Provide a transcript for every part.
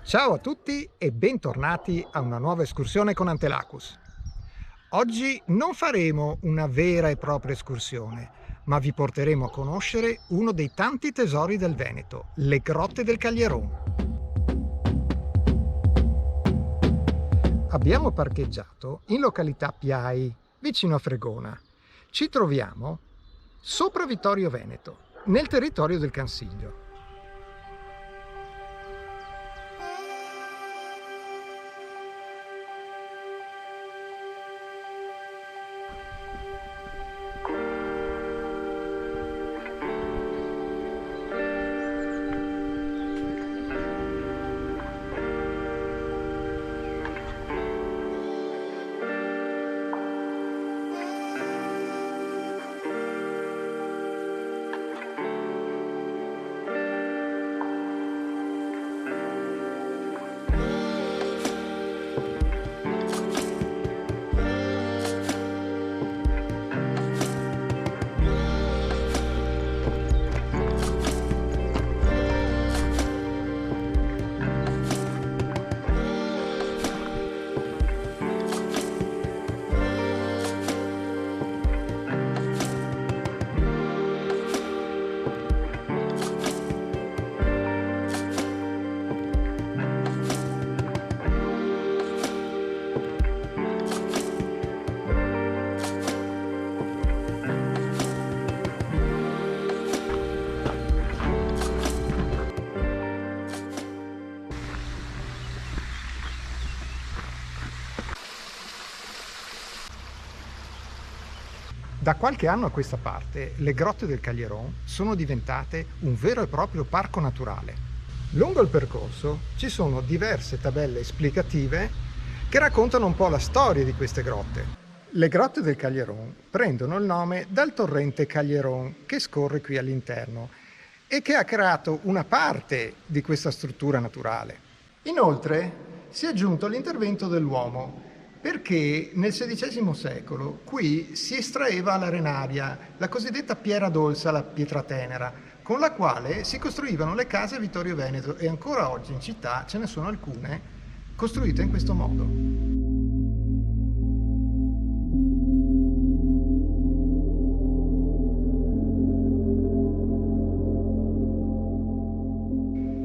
Ciao a tutti e bentornati a una nuova escursione con Antelacus. Oggi non faremo una vera e propria escursione, ma vi porteremo a conoscere uno dei tanti tesori del Veneto, le Grotte del Caglieron. Abbiamo parcheggiato in località Piai, vicino a Fregona. Ci troviamo sopra Vittorio Veneto, nel territorio del Cansiglio. Da qualche anno a questa parte, le Grotte del Caglieron sono diventate un vero e proprio parco naturale. Lungo il percorso ci sono diverse tabelle esplicative che raccontano un po' la storia di queste grotte. Le Grotte del Caglieron prendono il nome dal torrente Caglieron che scorre qui all'interno e che ha creato una parte di questa struttura naturale. Inoltre si è aggiunto l'intervento dell'uomo, perché nel XVI secolo qui si estraeva l'arenaria, la cosiddetta Piera Dolsa, la pietra tenera, con la quale si costruivano le case a Vittorio Veneto e ancora oggi in città ce ne sono alcune costruite in questo modo.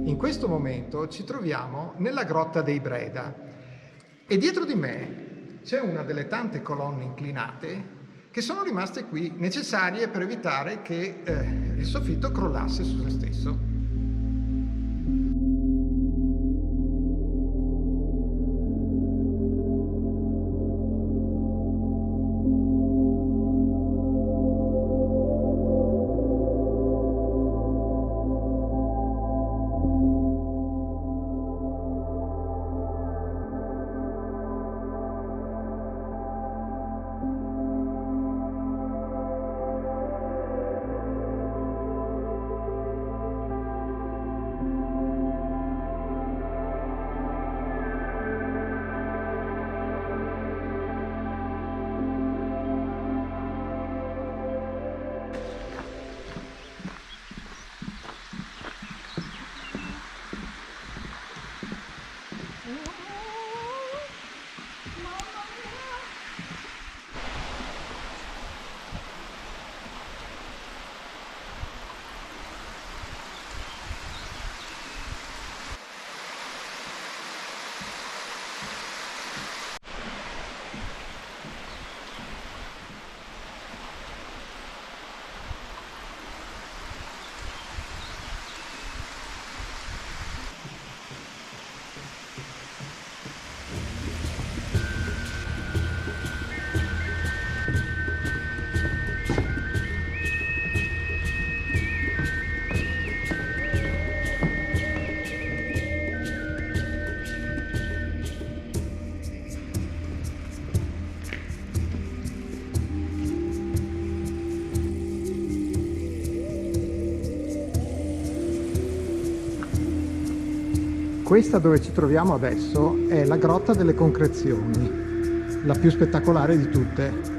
In questo momento ci troviamo nella Grotta dei Breda e dietro di me c'è una delle tante colonne inclinate che sono rimaste qui, necessarie per evitare che il soffitto crollasse su se stesso. Questa dove ci troviamo adesso è la Grotta delle Concrezioni, la più spettacolare di tutte.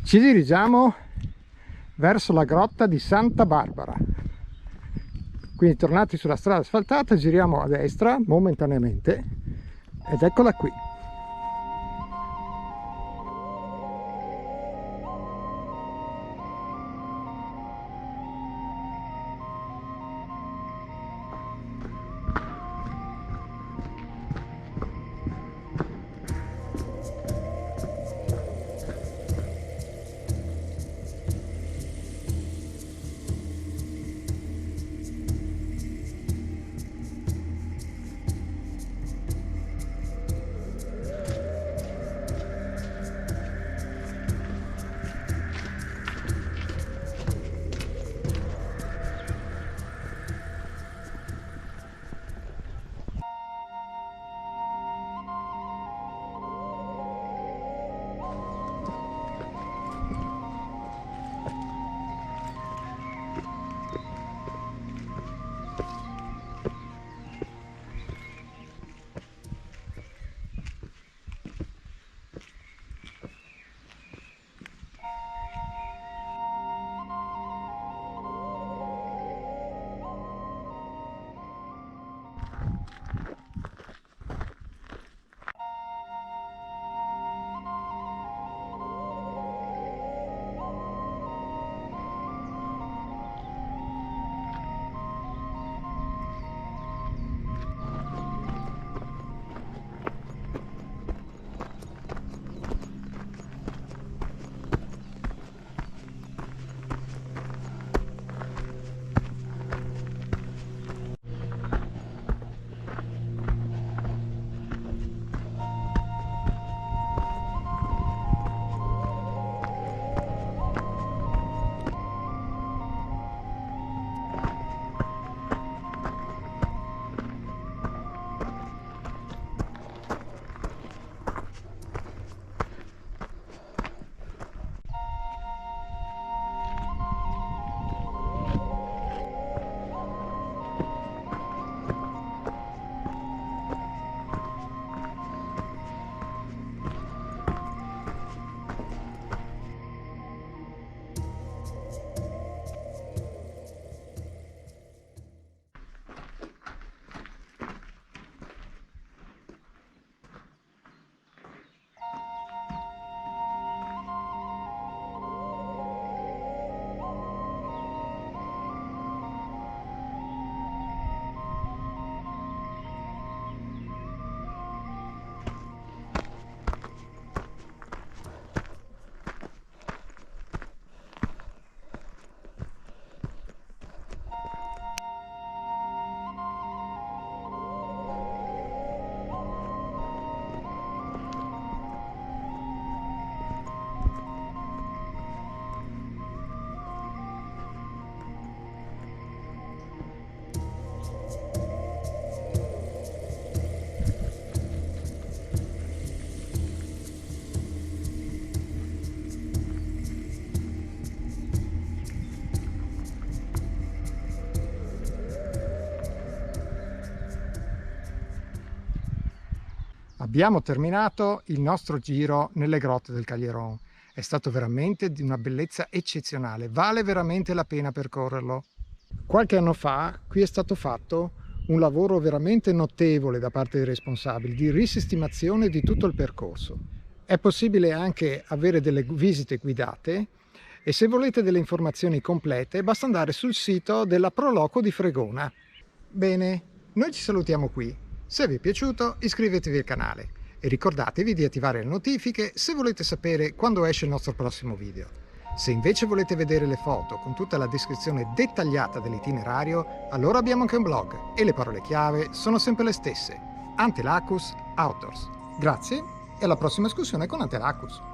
Ci dirigiamo verso la grotta di Santa Barbara. Quindi tornati sulla strada asfaltata, giriamo a destra momentaneamente ed eccola qui. Abbiamo terminato il nostro giro nelle grotte del Caglieron. È stato veramente di una bellezza eccezionale, vale veramente la pena percorrerlo. Qualche anno fa qui è stato fatto un lavoro veramente notevole da parte dei responsabili di risistemazione di tutto il percorso. È possibile anche avere delle visite guidate e se volete delle informazioni complete basta andare sul sito della Pro Loco di Fregona. Bene, noi ci salutiamo qui. Se vi è piaciuto iscrivetevi al canale e ricordatevi di attivare le notifiche se volete sapere quando esce il nostro prossimo video. Se invece volete vedere le foto con tutta la descrizione dettagliata dell'itinerario, allora abbiamo anche un blog e le parole chiave sono sempre le stesse: Antelacus Outdoors. Grazie e alla prossima escursione con Antelacus.